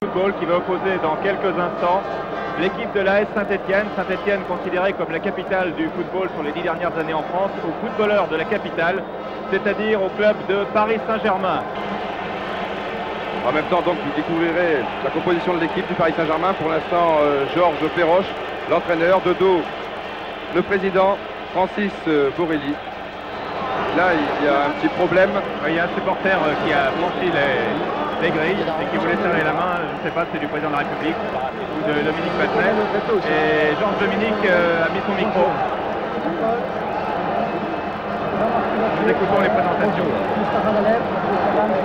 Football qui va opposer dans quelques instants l'équipe de l'AS Saint-Etienne. Saint-Etienne considérée comme la capitale du football sur les 10 dernières années en France, aux footballeurs de la capitale, c'est-à-dire au club de Paris Saint-Germain. En même temps, donc, vous découvrirez la composition de l'équipe du Paris Saint-Germain. Pour l'instant, Georges Perroche, l'entraîneur, de dos, le président Francis Borelli. Là, il y a un petit problème. Il y a un supporter qui a franchi les grilles et qui voulait serrer la main, je ne sais pas si c'est du président de la République ou de Dominique Patrel. Et Georges Dominique a mis son micro. Nous écoutons les présentations.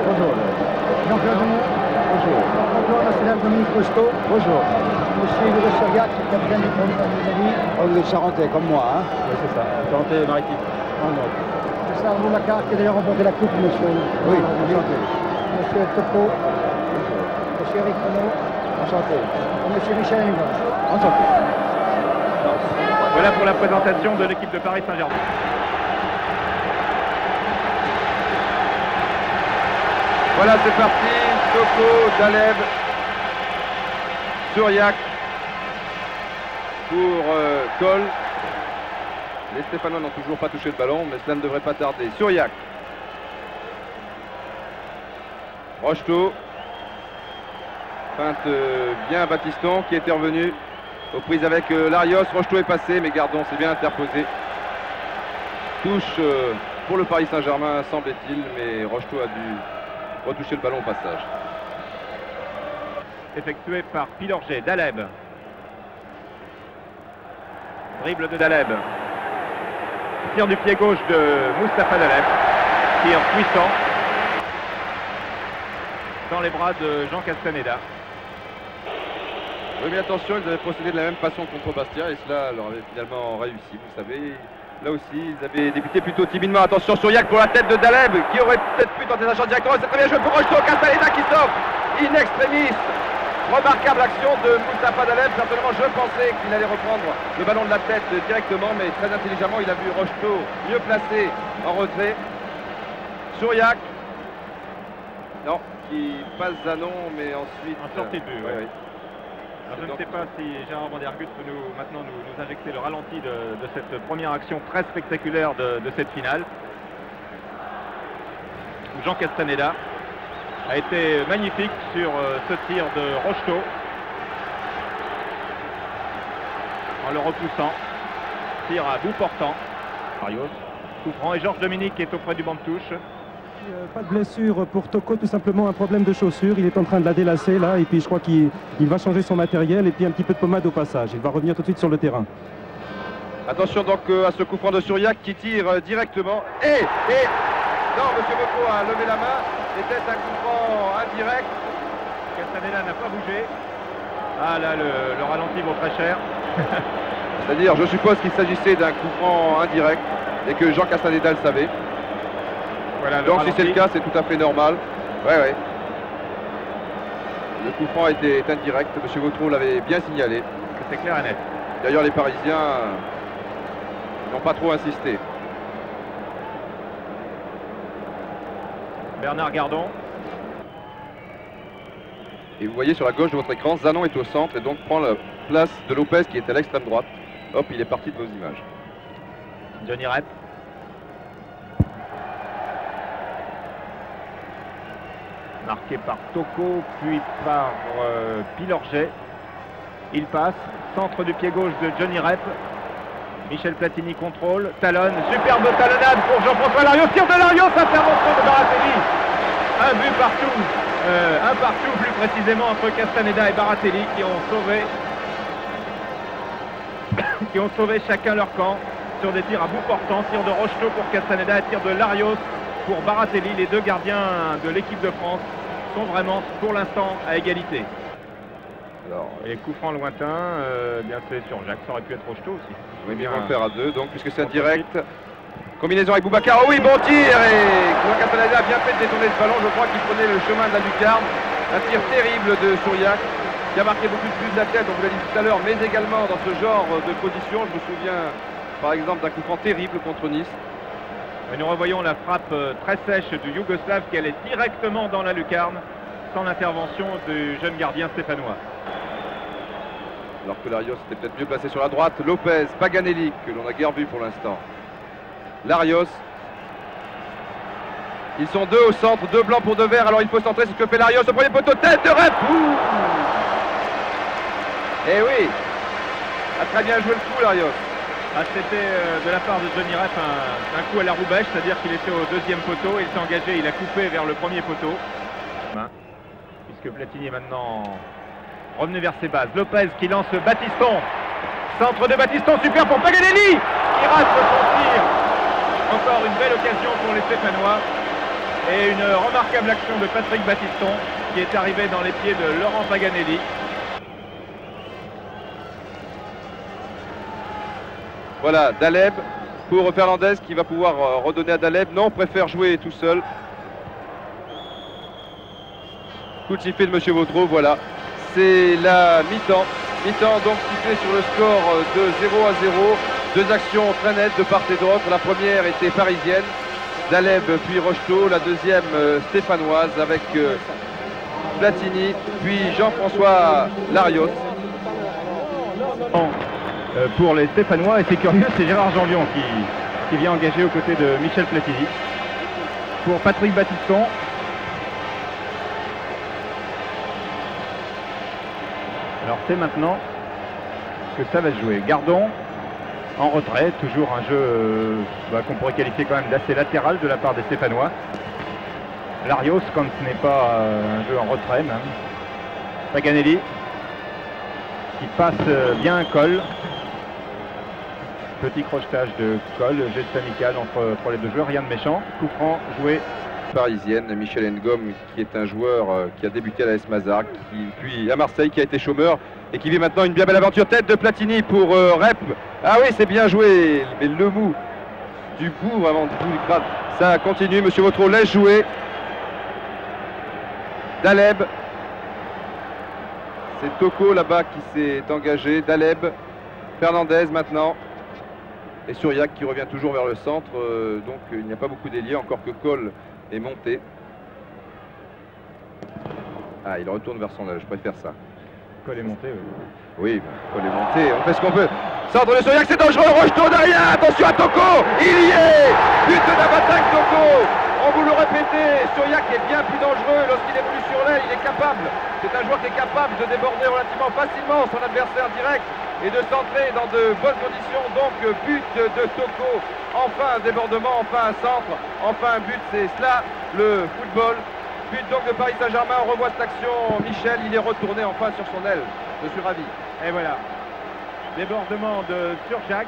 Bonjour. Jean-Claude Denis. Bonjour. Jean-Claude national Dominique Costeau. Bonjour. Monsieur Hugo Chariac, capitaine du premier ami. Oh, vous êtes charentais comme moi, hein? Oui, c'est ça. Charentais maritime. Oh, non. C'est ça, Arnaud Lacar qui a d'ailleurs remporté la coupe, monsieur. Oui, enchanté. Monsieur Topo. Bonjour. Monsieur Eric Renaud. Enchanté. Et monsieur Michel Engels. Enchanté. Voilà pour la présentation de l'équipe de Paris Saint-Germain. Voilà, c'est parti. Toko, Daleb, Suriac pour Cole. Les Stéphanois n'ont toujours pas touché le ballon, mais cela ne devrait pas tarder. Suriac. Rocheteau. Feinte bien Baptiston qui était revenu aux prises avec Larios. Rocheteau est passé, mais Gardon s'est bien interposé. Touche pour le Paris Saint-Germain, semble-t-il, mais Rocheteau a dû retoucher le ballon au passage. Effectué par Pilorget. Daleb. Dribble de Daleb. Tir du pied gauche de Moustapha Daleb. Tir puissant dans les bras de Jean Castaneda. Oui, mais attention, ils avaient procédé de la même façon contre Bastia et cela leur avait finalement réussi. Vous savez, là aussi, ils avaient débuté plutôt timidement. Attention, Suriac pour la tête de Daleb qui aurait peut-être pu tenter la chance directement. C'est très bien joué pour Rocheteau. Castaneda qui sauve in extremis. Remarquable action de Moustapha Daleb. Certainement, je pensais qu'il allait reprendre le ballon de la tête directement, mais très intelligemment, il a vu Rocheteau mieux placé en retrait. Suriac. Non, qui passe Zanon, mais ensuite... En sortie de but, oui. oui. Alors, je ne sais pas si Gérard Vandergut peut maintenant nous injecter le ralenti de cette première action très spectaculaire de cette finale. Où Jean Castaneda a été magnifique sur ce tir de Rocheteau. En le repoussant. Tir à bout portant. Marios, coup franc. Et Georges Dominique est auprès du banc de touche. Pas de blessure pour Toko, tout simplement un problème de chaussure. Il est en train de la délasser là et puis je crois qu'il va changer son matériel et puis un petit peu de pommade au passage. Il va revenir tout de suite sur le terrain. Attention donc à ce coup franc de Suriac qui tire directement. Et non, monsieur Bocco a levé la main. C'était un coup franc indirect. Castaneda n'a pas bougé. Ah là, le ralenti vaut très cher. C'est-à-dire, je suppose qu'il s'agissait d'un coup franc indirect et que Jean Castaneda le savait. Voilà, donc si c'est le cas, c'est tout à fait normal. Ouais. Le coup franc était indirect. Monsieur Vautron l'avait bien signalé. C'est clair et net. D'ailleurs, les Parisiens n'ont pas trop insisté. Bernard Gardon. Et vous voyez sur la gauche de votre écran, Zanon est au centre et donc prend la place de Lopez qui est à l'extrême droite. Hop, il est parti de vos images. Johnny Rep. Marqué par Toko, puis par Pilorget. Il passe, centre du pied gauche de Johnny Rep. Michel Platini contrôle, talonne, superbe talonnade pour Jean-François Larios, tir de Larios, intervention de Baratelli. Un but partout, un partout plus précisément entre Castaneda et Baratelli qui ont sauvé chacun leur camp sur des tirs à bout portant, tir de Rocheteau pour Castaneda, tir de Larios pour Baratelli. Les deux gardiens de l'équipe de France sont vraiment pour l'instant à égalité. Alors, et coup franc lointain, bien fait sur Jacques, ça aurait pu être Rocheteau aussi. Oui, bien on le faire à deux, donc puisque c'est indirect. Combinaison avec Boubacar, oh oui, bon tir, et Castaneda a bien fait de détourner ce ballon, je crois qu'il prenait le chemin de la lucarne. Un tir terrible de Suriac, qui a marqué beaucoup de buts de la tête, on vous l'a dit tout à l'heure, mais également dans ce genre de position. Je me souviens par exemple d'un coup franc terrible contre Nice. Et nous revoyons la frappe très sèche du Yougoslave qui allait directement dans la lucarne, sans l'intervention du jeune gardien stéphanois. Alors que Larios était peut-être mieux placé sur la droite. Lopez, Paganelli, que l'on a guère vu pour l'instant. Larios. Ils sont deux au centre, deux blancs pour deux verts. Alors il faut centrer, c'est ce que fait Larios. Au premier poteau, tête de Rep. Eh oui, a très bien joué le coup, Larios. Ah, c'était de la part de Johnny Rep un coup à la Roubèche, c'est-à-dire qu'il était au deuxième poteau, il s'est engagé, il a coupé vers le premier poteau. Puisque Platini est maintenant revenu vers ses bases. Lopez qui lance Battiston. Centre de Battiston, super pour Paganelli qui rate son tir. Encore une belle occasion pour les Stéphanois. Et une remarquable action de Patrick Battiston qui est arrivé dans les pieds de Laurent Paganelli. Voilà, Daleb pour Fernandez qui va pouvoir redonner à Daleb. Non, préfère jouer tout seul. Coup de sifflet de Monsieur Vautreau, voilà. C'est la mi-temps. Mi-temps donc sifflé sur le score de 0-0. Deux actions très nettes de part et d'autre. La première était parisienne, Daleb puis Rocheteau. La deuxième stéphanoise avec Platini puis Jean-François Larios. Pour les Stéphanois, et c'est curieux, c'est Gérard Janvion qui vient engager aux côtés de Michel Platini. Pour Patrick Battiston. Alors c'est maintenant que ça va se jouer. Gardon en retrait, toujours un jeu qu'on pourrait qualifier quand même d'assez latéral de la part des Stéphanois. Larios quand ce n'est pas un jeu en retrait même. Paganelli qui passe bien un col. Petit crochetage de col, geste amical entre les deux joueurs, rien de méchant. Coup franc joué. Parisienne, Michel Ngom, qui est un joueur qui a débuté à l'AS Mazar, puis à Marseille, qui a été chômeur et qui vit maintenant une bien belle aventure. Tête de Platini pour Rep. Ah oui, c'est bien joué, mais le mou du bout, vraiment du bout du crâne. Ça continue, Monsieur Vautreau laisse jouer. Daleb. C'est Toko là-bas qui s'est engagé. Daleb. Fernandez maintenant. Et Suriac qui revient toujours vers le centre. Donc il n'y a pas beaucoup d'ailiers, encore que Cole est monté. Ah, il retourne vers son âge, je préfère ça. Cole est monté, oui. Oui, Cole est monté, on fait ce qu'on peut. Centre de Suriac, c'est dangereux, Rocheteau derrière, attention à Toko, il y est. But de Navatin Toko. On vous le répétait, Suriac est bien plus dangereux lorsqu'il évolue sur l'aile, il est capable. C'est un joueur qui est capable de déborder relativement facilement son adversaire direct et de centrer dans de bonnes conditions. Donc but de Toko, enfin un débordement, enfin un centre, enfin un but, c'est cela le football. But donc de Paris Saint-Germain, on revoit cette action, Michel, il est retourné enfin sur son aile, je suis ravi. Et voilà, débordement de Suriac.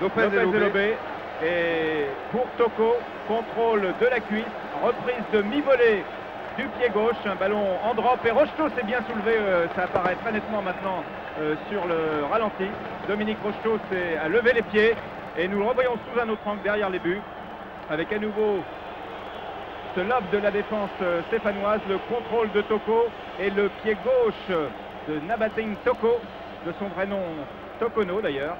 Lopez et Lobé. Et pour Toko, contrôle de la cuisse, reprise de mi-volée du pied gauche, un ballon en drop et Rocheteau s'est bien soulevé, ça apparaît très nettement maintenant sur le ralenti. Dominique Rocheteau a levé les pieds et nous le revoyons sous un autre angle derrière les buts avec à nouveau ce lob de la défense stéphanoise, le contrôle de Toko et le pied gauche de Nabating Toko, de son vrai nom Tokono d'ailleurs.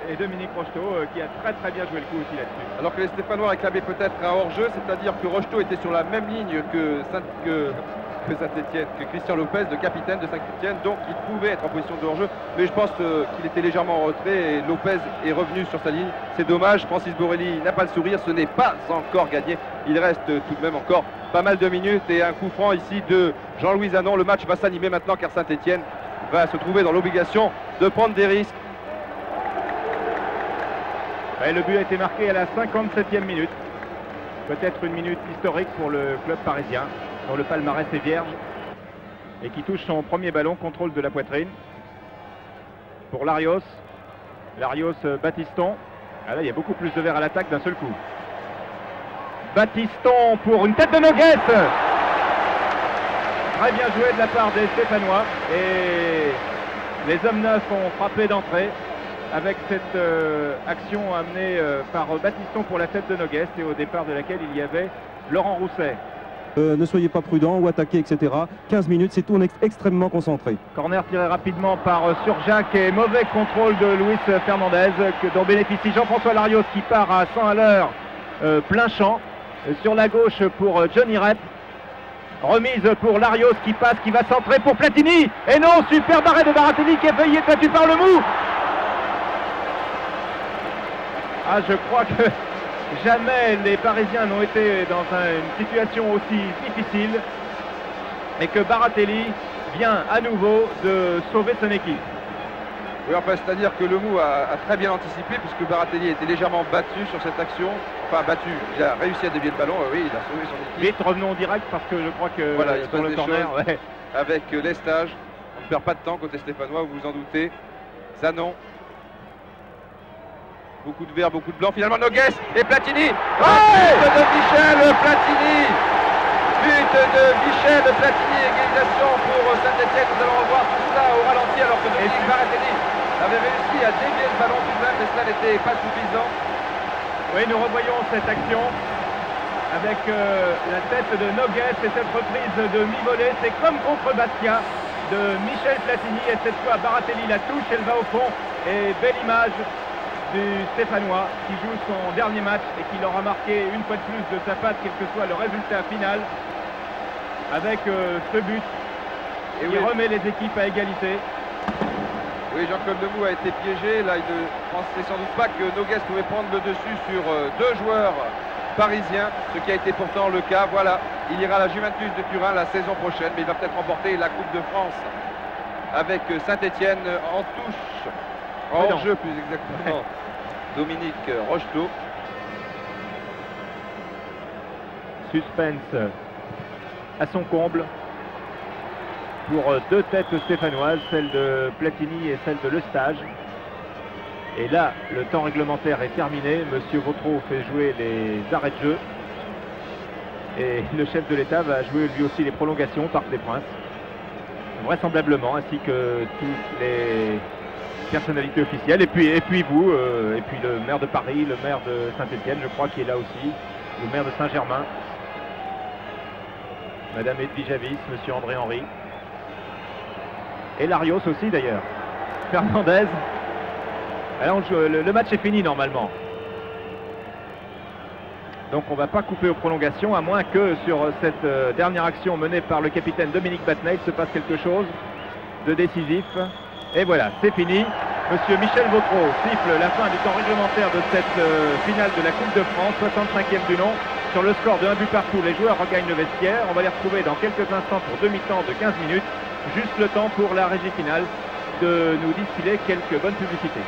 Et Dominique Rocheteau qui a très bien joué le coup aussi là-dessus. Alors que les Stéphanois réclamaient peut-être un hors-jeu, c'est-à-dire que Rocheteau était sur la même ligne que Saint-Étienne, que Christian Lopez, le capitaine de Saint-Étienne, donc il pouvait être en position de hors-jeu, mais je pense qu'il était légèrement en retrait et Lopez est revenu sur sa ligne. C'est dommage, Francis Borelli n'a pas le sourire, ce n'est pas encore gagné. Il reste tout de même encore pas mal de minutes et un coup franc ici de Jean-Louis Zanon. Le match va s'animer maintenant car Saint-Étienne va se trouver dans l'obligation de prendre des risques. Et le but a été marqué à la 57e minute. Peut-être une minute historique pour le club parisien, dont le palmarès est vierge. Et qui touche son premier ballon, contrôle de la poitrine. Pour Larios. Larios, Battiston. Ah là, il y a beaucoup plus de verre à l'attaque d'un seul coup. Battiston pour une tête de Noguès. Très bien joué de la part des Stéphanois. Et les hommes neufs ont frappé d'entrée avec cette action amenée par Battiston pour la tête de Noguès et au départ de laquelle il y avait Laurent Rousset. Ne soyez pas prudents ou attaquez, etc. 15 minutes, c'est tout, on est extrêmement concentré. Corner tiré rapidement par Suriac et mauvais contrôle de Luis Fernandez dont bénéficie Jean-François Larios qui part à 100 à l'heure plein champ. sur la gauche pour Johnny Rep. Remise pour Larios qui passe, qui va centrer pour Platini. Et non, super arrêt de Baratelli qui est failli être battu par le mou. Ah, je crois que jamais les Parisiens n'ont été dans une situation aussi difficile et que Baratelli vient à nouveau de sauver son équipe. Oui, enfin, c'est-à-dire que le mou a très bien anticipé puisque Baratelli était légèrement battu sur cette action. Enfin, battu, il a réussi à dévier le ballon, oui, il a sauvé son équipe. Vite, revenons en direct parce que je crois que voilà, il se sur passe le des corner, choses ouais. avec Lestage. On ne perd pas de temps côté stéphanois, vous vous en doutez. Zanon. Beaucoup de vert, beaucoup de blanc. Finalement, Nogues et Platini. But de Michel Platini. But de Michel Platini. Égalisation pour Saint-Etienne. Nous allons revoir tout ça au ralenti alors que Dominique Baratelli avait réussi à dévier le ballon tout de même, mais cela n'était pas suffisant. Oui, nous revoyons cette action avec la tête de Nogues et cette reprise de mi-volée. C'est comme contre Bastia de Michel Platini et cette fois Baratelli la touche, elle va au fond et belle image du Stéphanois qui joue son dernier match et qui l'aura marqué une fois de plus de sa patte, quel que soit le résultat final, avec ce but et qui remet les équipes à égalité. Oui, Jean-Claude Lemou a été piégé. Là, il ne pensait sans doute pas que Nogues pouvait prendre le dessus sur deux joueurs parisiens, ce qui a été pourtant le cas. Voilà, il ira à la Juventus de Turin la saison prochaine, mais il va peut-être remporter la Coupe de France avec Saint-Etienne en touche, en jeu plus exactement. Dominique Rocheteau. Suspense à son comble pour deux têtes stéphanoises, celle de Platini et celle de Lestage. Et là, le temps réglementaire est terminé. Monsieur Vautreau fait jouer les arrêts de jeu. Et le chef de l'État va jouer lui aussi les prolongations, Parc des Princes. Vraisemblablement, ainsi que toutes les personnalités officielles. Et puis vous, et puis le maire de Paris, le maire de Saint-Etienne, je crois qu'il est là aussi, le maire de Saint-Germain, Madame Edwige Avis, Monsieur André Henry. Et Larios aussi d'ailleurs. Fernandez. Alors le match est fini normalement. Donc on ne va pas couper aux prolongations, à moins que sur cette dernière action menée par le capitaine Dominique Battenet, il se passe quelque chose de décisif. Et voilà, c'est fini. Monsieur Michel Vautreau siffle la fin du temps réglementaire de cette finale de la Coupe de France, 65e du nom. Sur le score de 1 but partout, les joueurs regagnent le vestiaire. On va les retrouver dans quelques instants pour demi-temps de 15 minutes. Juste le temps pour la régie finale de nous distiller quelques bonnes publicités.